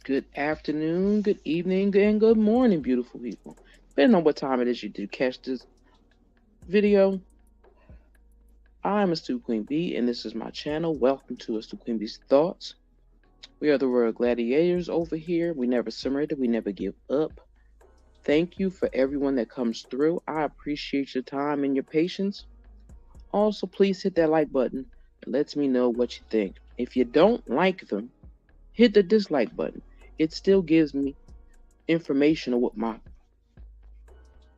Good afternoon, good evening, and good morning, beautiful people. Depending on what time it is you do catch this video, I'm Astute Queen Bee, and this is my channel. Welcome to Astute Queen Bee's Thoughts. We are the Royal Gladiators over here. We never surrender, we never give up. Thank you for everyone that comes through. I appreciate your time and your patience. Also, please hit that like button. It lets me know what you think. If you don't like them, hit the dislike button. It still gives me information of what my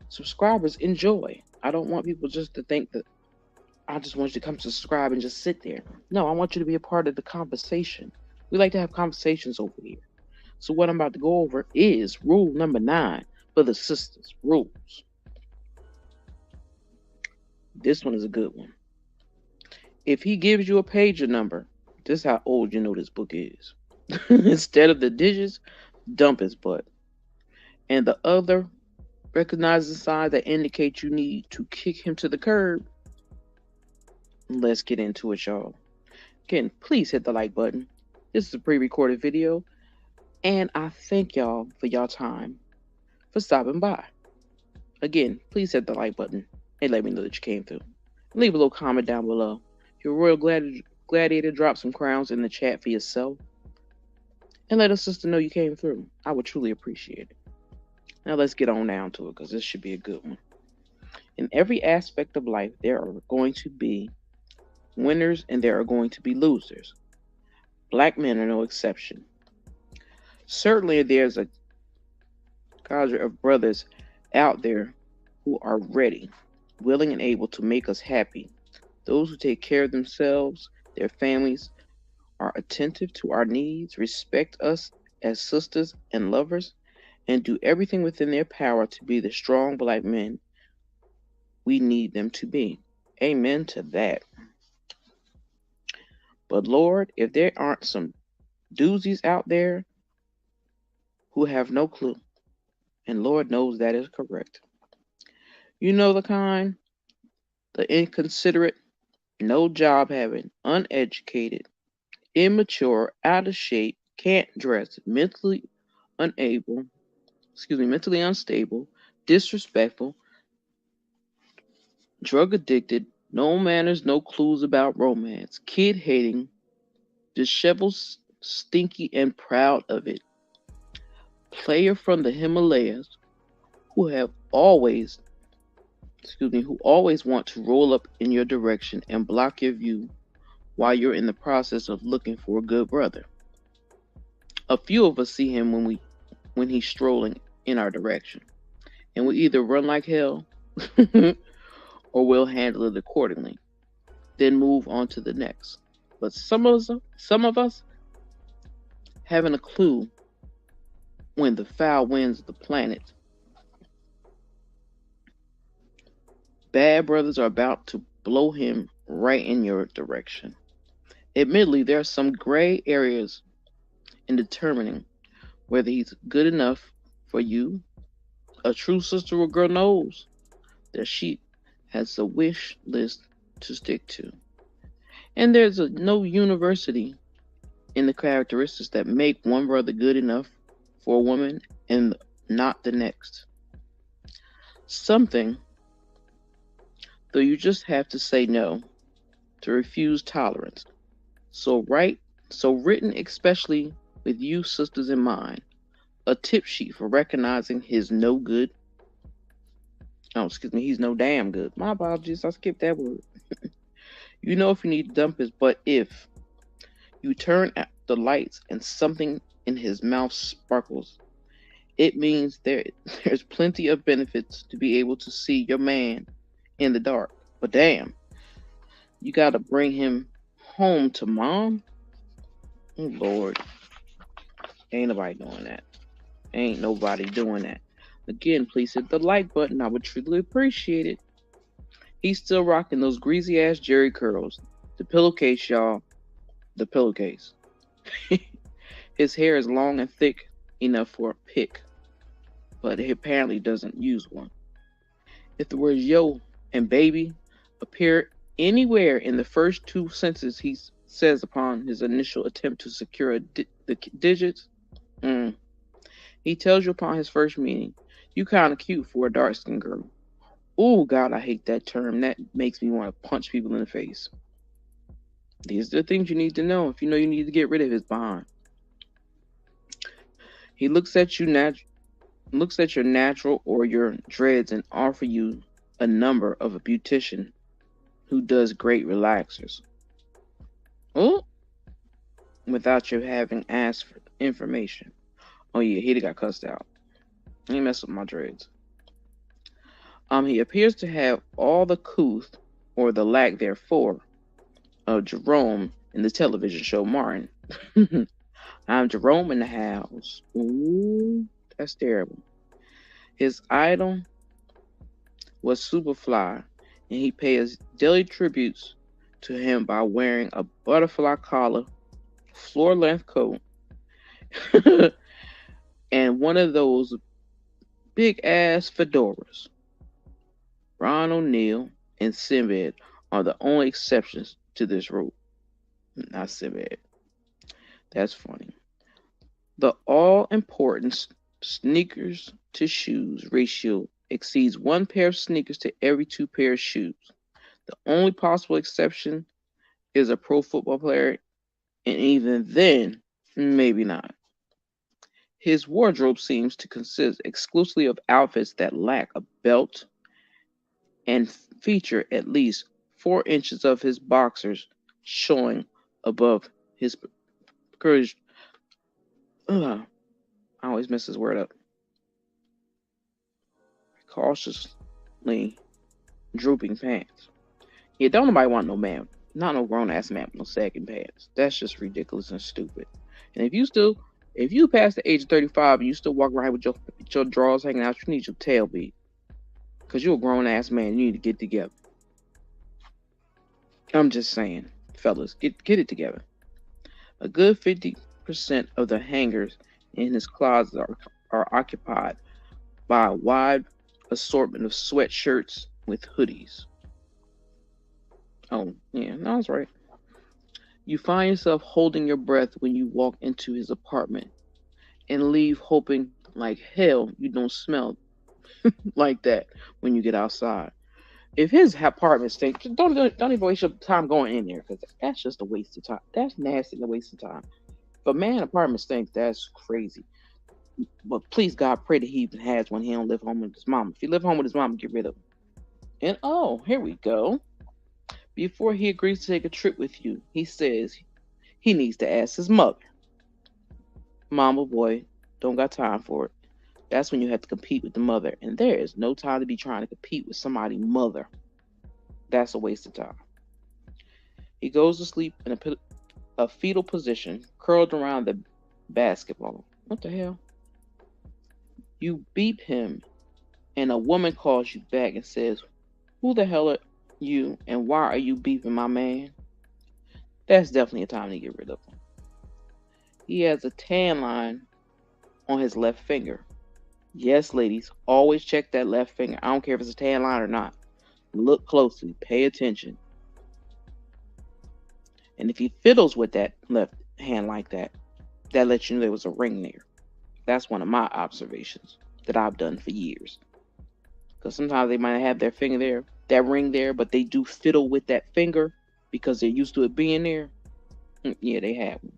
subscribers enjoy. I don't want people just to think that I just want you to come subscribe and just sit there. No, I want you to be a part of the conversation. We like to have conversations over here. So what I'm about to go over is rule number 9 for the sisters rules. This one is a good one. If he gives you a pager number, this is how old you know this book is. Instead of the digits, dump his butt. And the other recognizes the sign that indicates you need to kick him to the curb. Let's get into it, y'all. Again, please hit the like button. This is a pre-recorded video, and I thank y'all for y'all time for stopping by. Again, please hit the like button and let me know that you came through. Leave a little comment down below. If you're a Royal Gladiator, drop some crowns in the chat for yourself, and let us sister know you came through. I would truly appreciate it. Now let's get on down to it, because this should be a good one. In every aspect of life, there are going to be winners and there are going to be losers. Black men are no exception. Certainly there's a cadre of brothers out there who are ready, willing, and able to make us happy. Those who take care of themselves, their families, are attentive to our needs, respect us as sisters and lovers, and do everything within their power to be the strong black men we need them to be. Amen to that. But Lord, if there aren't some doozies out there who have no clue, and Lord knows that is correct. You know the kind, the inconsiderate, no job having, uneducated, immature, out of shape, can't dress, mentally unstable, disrespectful, drug addicted, no manners, no clues about romance, kid hating, disheveled, stinky, and proud of it. Player from the Himalayas who always want to roll up in your direction and block your view while you're in the process of looking for a good brother. A few of us see him when he's strolling in our direction, and we either run like hell or we'll handle it accordingly, then move on to the next. But some of us haven't a clue when the foul winds of the planet, bad brothers are about to blow him right in your direction. Admittedly, there are some gray areas in determining whether he's good enough for you. A true sister or girl knows that she has a wish list to stick to. And there's no university in the characteristics that make one brother good enough for a woman and not the next. Something, though, you just have to say no, to refuse tolerance. So written especially with you sisters in mind, a tip sheet for recognizing his no good. He's no damn good. My apologies, I skipped that word. You know if you need to dump his butt if you turn out the lights and something in his mouth sparkles. It means there's plenty of benefits to be able to see your man in the dark. But damn, you gotta bring him home to mom? Oh Lord. Ain't nobody doing that. Ain't nobody doing that. Again, please hit the like button. I would truly appreciate it. He's still rocking those greasy ass Jerry curls. The pillowcase, y'all. The pillowcase. His hair is long and thick enough for a pick, but he apparently doesn't use one. If the words yo and baby appear anywhere in the first two sentences he says upon his initial attempt to secure the digits, Mm. He tells you upon his first meeting, you kind of cute for a dark skinned girl. Oh, God, I hate that term. That makes me want to punch people in the face. These are the things you need to know if you know you need to get rid of his bond. He looks at your natural or your dreads and offer you a number of a beautician who does great relaxers. Oh, without you having asked for information. Oh yeah, he got cussed out. He messed with my dreads. He appears to have all the couth, or the lack therefor, of Jerome in the television show Martin. I'm Jerome in the house. Ooh, that's terrible. His idol was Superfly, and he pays daily tributes to him by wearing a butterfly collar, floor length coat, and one of those big ass fedoras. Ron O'Neal and Sinbad are the only exceptions to this rule. Not Sinbad. That's funny. The all important sneakers to shoes ratio exceeds one pair of sneakers to every two pairs of shoes. The only possible exception is a pro football player, and even then, maybe not. His wardrobe seems to consist exclusively of outfits that lack a belt and feature at least 4 inches of his boxers showing above his courage. I always mess his word up. Cautiously drooping pants. Yeah, don't nobody want no man, not no grown ass man with no sagging pants. That's just ridiculous and stupid. And if you pass the age of 35 and you still walk around with your drawers hanging out, you need your tail beat. Because you're a grown ass man, you need to get together. I'm just saying, fellas, get it together. A good 50% of the hangers in his closet are occupied by a wide assortment of sweatshirts with hoodies. Oh, yeah, no, that's right. You find yourself holding your breath when you walk into his apartment and leave hoping like hell you don't smell like that when you get outside. If his apartment stinks, don't even waste your time going in there because that's just a waste of time. That's nasty and a waste of time. If a man apartment stinks, that's crazy. But please God, pray that he even has one. He don't live home with his mom. If he live home with his mom, get rid of him. And oh, here we go. Before he agrees to take a trip with you, he says he needs to ask his mother. Mama boy, don't got time for it. That's when you have to compete with the mother, and there is no time to be trying to compete with somebody's mother. That's a waste of time. He goes to sleep in a fetal position, curled around the basketball. What the hell? You beep him, and a woman calls you back and says, "Who the hell are you, and why are you beeping my man?" That's definitely a time to get rid of him. He has a tan line on his left finger. Yes, ladies, always check that left finger. I don't care if it's a tan line or not. Look closely, pay attention. And if he fiddles with that left hand like that, that lets you know there was a ring there. That's one of my observations that I've done for years. Because sometimes they might have their finger there, that ring there, but they do fiddle with that finger because they're used to it being there. Yeah, they have one.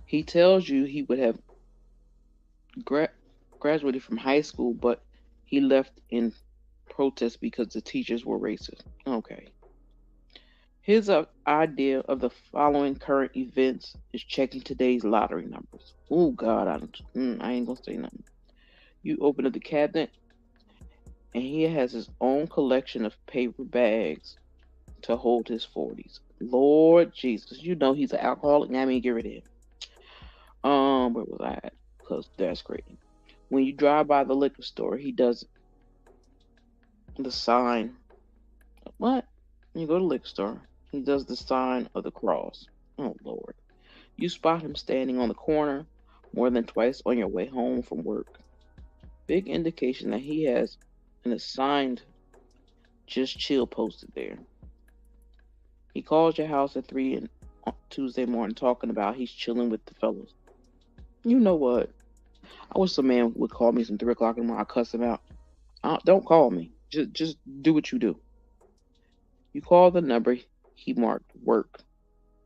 He tells you he would have graduated from high school, but he left in protest because the teachers were racist. Okay. His idea of the following current events is checking today's lottery numbers. Oh God, I ain't gonna say nothing. You open up the cabinet, and he has his own collection of paper bags to hold his 40s. Lord Jesus, you know he's an alcoholic. Now I mean, get rid of him. Where was I at? Because that's great. When you drive by the liquor store, he does the sign. What? When you go to the liquor store, he does the sign of the cross. Oh Lord. You spot him standing on the corner more than twice on your way home from work. Big indication that he has an assigned just chill posted there. He calls your house at 3 on Tuesday morning talking about he's chilling with the fellows. You know what? I wish some man would call me some 3 o'clock in the morning. I cuss him out. Don't call me. Just do what you do. You call the number he marked work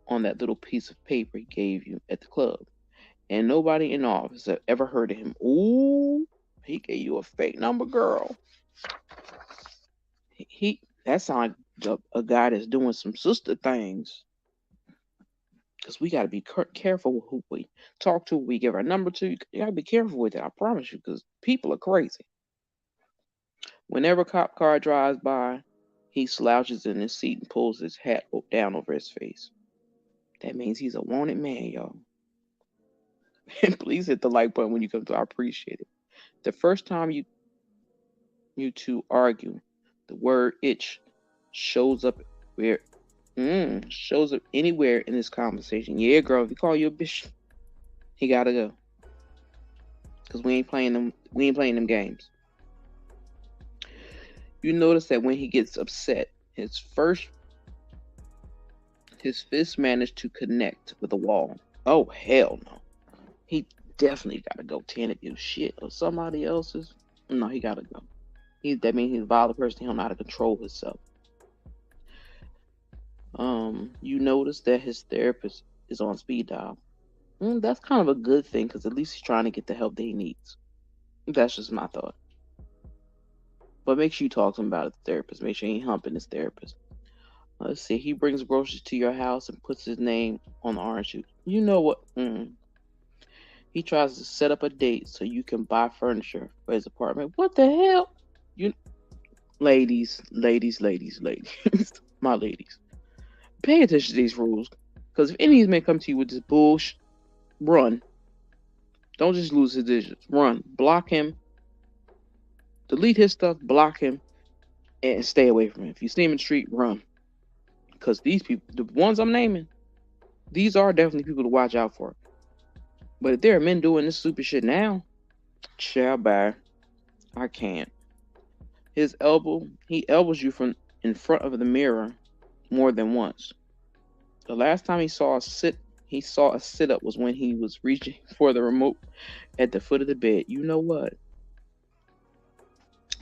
on that little piece of paper he gave you at the club, and nobody in the office have ever heard of him. Ooh, he gave you a fake number, girl. He that sounds like a guy that's doing some sister things. Because we got to be careful who we talk to, who we give our number to. You got to be careful with it. I promise you, because people are crazy. Whenever a cop car drives by, he slouches in his seat and pulls his hat down over his face. That means he's a wanted man, y'all. And please hit the like button when you come to. I appreciate it. The first time you two argue, the word itch shows up where shows up anywhere in this conversation. Yeah, girl, if he call you a bitch, he gotta go. Cause we ain't playing them games. You notice that when he gets upset, his fist managed to connect with a wall. Oh hell no. He definitely gotta go tend to your shit or somebody else's. No, he gotta go. That means he's a violent person. He don't know how to control himself. You notice that his therapist is on speed dial. That's kind of a good thing because at least he's trying to get the help that he needs. That's just my thought. But make sure you talk to him about his therapist. Make sure he ain't humping his therapist. Let's see. He brings groceries to your house and puts his name on the orange juice. You know what? He tries to set up a date so you can buy furniture for his apartment. What the hell? You ladies, my ladies, pay attention to these rules. Because if any of these men come to you with this bullshit, run. Don't just lose his digits. Run. Block him. Delete his stuff. Block him. And stay away from him. If you see him in the street, run. Because these people, the ones I'm naming, these are definitely people to watch out for. But if there are men doing this stupid shit now, child, bye. I can't. He elbows you from in front of the mirror more than once. The last time he saw a sit up was when he was reaching for the remote at the foot of the bed. You know what?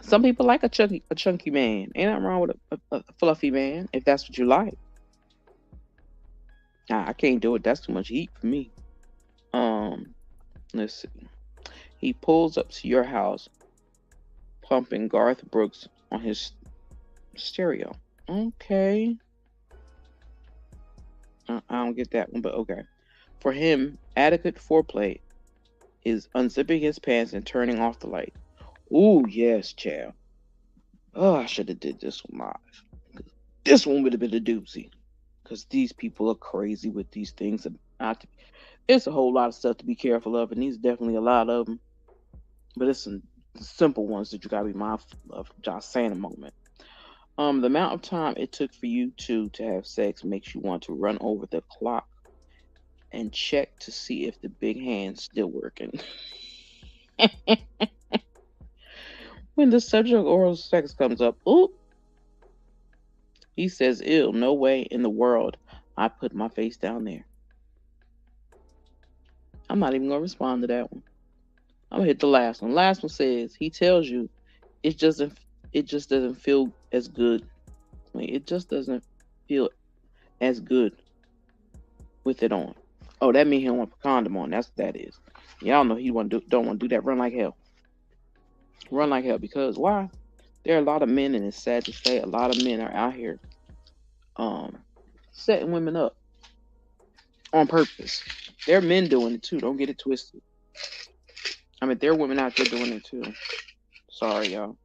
Some people like a chunky man. Ain't nothing wrong with a fluffy man if that's what you like. Nah, I can't do it. That's too much heat for me. Let's see. He pulls up to your house, pumping Garth Brooks on his stereo. Okay. I don't get that one, but okay. For him, adequate foreplay is unzipping his pants and turning off the light. Ooh, yes, child. Oh, I should have did this one live. This one would have been a doozy. Because these people are crazy with these things. It's a whole lot of stuff to be careful of, and these definitely a lot of them. But it's some simple ones that you gotta be mindful of. Just saying a moment. The amount of time it took for you two to have sex makes you want to run over the clock and check to see if the big hand's still working. When the subject of oral sex comes up, oop, he says, "Ew, no way in the world I put my face down there." I'm not even gonna respond to that one. I'm gonna hit the last one. Last one says he tells you it just doesn't feel as good. It just doesn't feel as good with it on. Oh, that means he don't want a condom on. That's what that is. Y'all know he don't want to do that. Run like hell. Run like hell because why? There are a lot of men, and it's sad to say, a lot of men are out here, setting women up on purpose. There are men doing it too. Don't get it twisted. I mean, there are women out there doing it too. Sorry, y'all.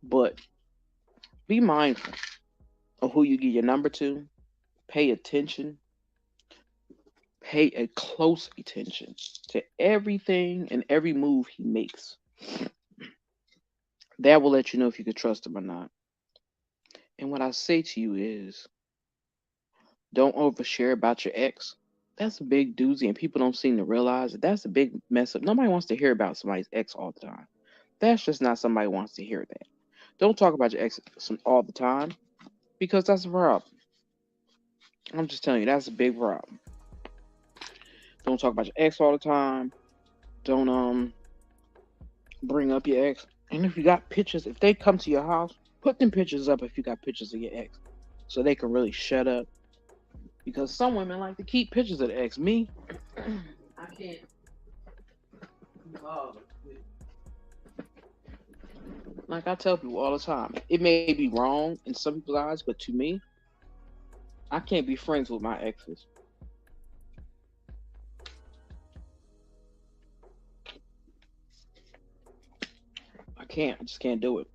But be mindful of who you give your number to. Pay attention. Pay a close attention to everything and every move he makes. That will let you know if you can trust him or not. And what I say to you is, don't overshare about your ex. That's a big doozy, and people don't seem to realize that that's a big mess up. Nobody wants to hear about somebody's ex all the time. That's just not somebody wants to hear that. Don't talk about your ex all the time because that's a problem. I'm just telling you, that's a big problem. Don't talk about your ex all the time. Don't bring up your ex. And if you got pictures, if they come to your house, put them pictures up if you got pictures of your ex, so they can really shut up. Because some women like to keep pictures of the ex. Me, I can't be bothered with. Like I tell people all the time, it may be wrong in some people's eyes, but to me, I can't be friends with my exes. I can't. I just can't do it.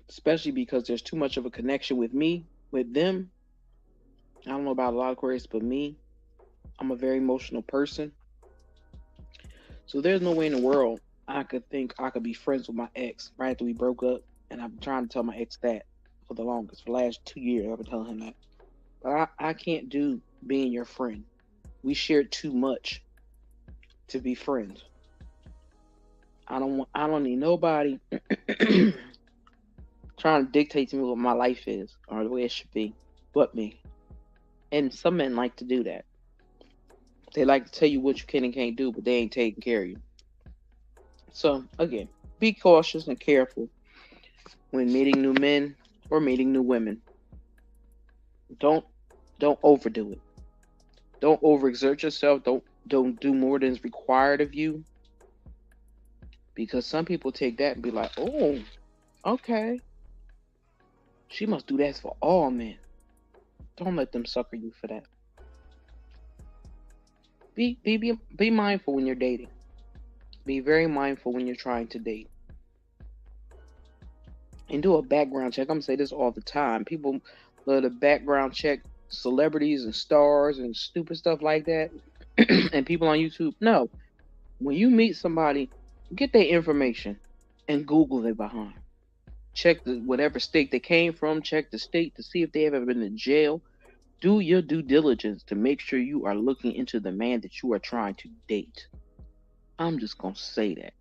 Especially because there's too much of a connection with me, with them. I don't know about a lot of Aquarius, but me, I'm a very emotional person. So there's no way in the world I could think I could be friends with my ex right after we broke up. And I've been trying to tell my ex that for the longest. For the last 2 years, I've been telling him that. But I can't do being your friend. We shared too much to be friends. I don't need nobody trying to dictate to me what my life is or the way it should be, but me. And some men like to do that. They like to tell you what you can and can't do, but they ain't taking care of you. So again, be cautious and careful when meeting new men or meeting new women. Don't don't overdo it. Don't overexert yourself. Don't do more than is required of you. Because some people take that and be like, oh, okay. She must do that for all men. Don't let them sucker you for that. Be mindful when you're dating. Be very mindful when you're trying to date. And do a background check. I'm gonna say this all the time. People love to background check celebrities and stars and stupid stuff like that. And people on YouTube. No. When you meet somebody, get their information and Google their behind. Check whatever state they came from, check the state to see if they have ever been in jail. Do your due diligence to make sure you are looking into the man that you are trying to date. I'm just gonna say that.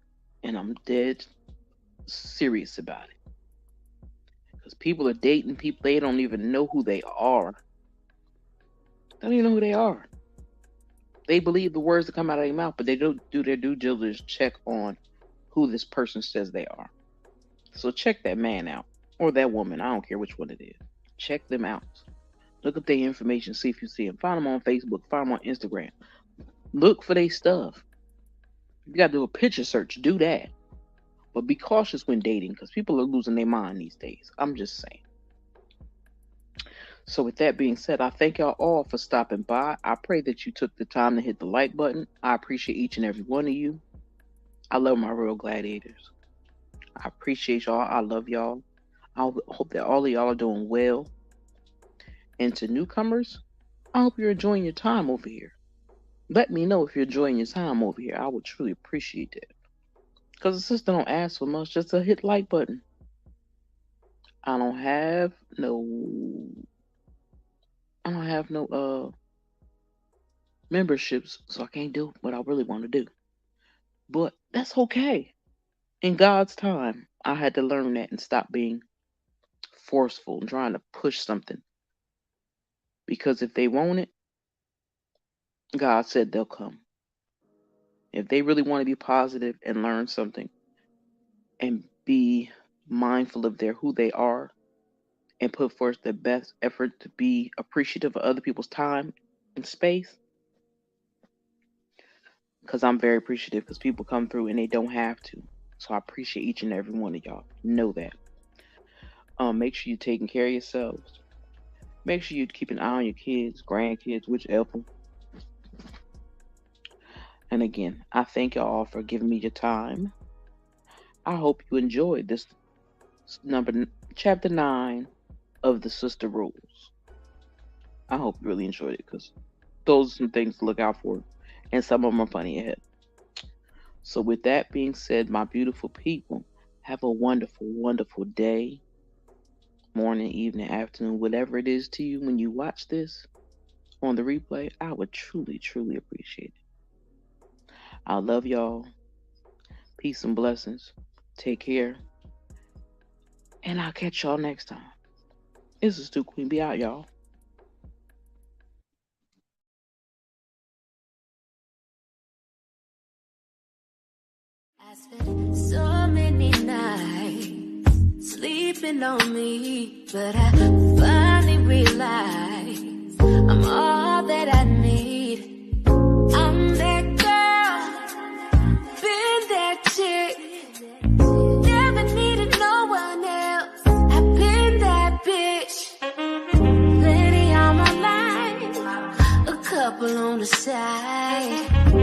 And I'm dead serious about it. Because people are dating people they don't even know who they are. They don't even know who they are. They believe the words that come out of their mouth, but they don't do their due diligence check on who this person says they are. So check that man out. Or that woman. I don't care which one it is. Check them out. Look up their information, see if you see them. Find them on Facebook, find them on Instagram. Look for their stuff. You gotta do a picture search, do that. But be cautious when dating because people are losing their mind these days. I'm just saying. So, with that being said, I thank y'all all for stopping by. I pray that you took the time to hit the like button. I appreciate each and every one of you. I love my real gladiators. I appreciate y'all. I love y'all. I hope that all of y'all are doing well. And to newcomers, I hope you're enjoying your time over here. Let me know if you're enjoying your time over here. I would truly appreciate that. Because the sister don't ask for much, just a hit like button. I don't have no I don't have no memberships, so I can't do what I really want to do. But that's okay. In God's time, I had to learn that and stop being forceful and trying to push something. Because if they want it, God said they'll come. If they really want to be positive and learn something and be mindful of their who they are and put forth their best effort to be appreciative of other people's time and space, because I'm very appreciative because people come through and they don't have to. So I appreciate each and every one of y'all. Know that. Make sure you're taking care of yourselves. Make sure you keep an eye on your kids, grandkids, whichever. And again, I thank y'all for giving me your time. I hope you enjoyed this number chapter 9 of the Sister Rules. I hope you really enjoyed it because those are some things to look out for, and some of them are funny ahead. So, with that being said, my beautiful people, have a wonderful, wonderful day, morning, evening, afternoon, whatever it is to you when you watch this on the replay. I would truly, truly appreciate it. I love y'all. Peace and blessings. Take care. And I'll catch y'all next time. This is Stu Queen. Be out, y'all. spent so many nights sleeping on me, but I finally realized I'm all that I need. I'm that girl, been that chick, never needed no one else. I've been that bitch, lady on my mind, a couple on the side.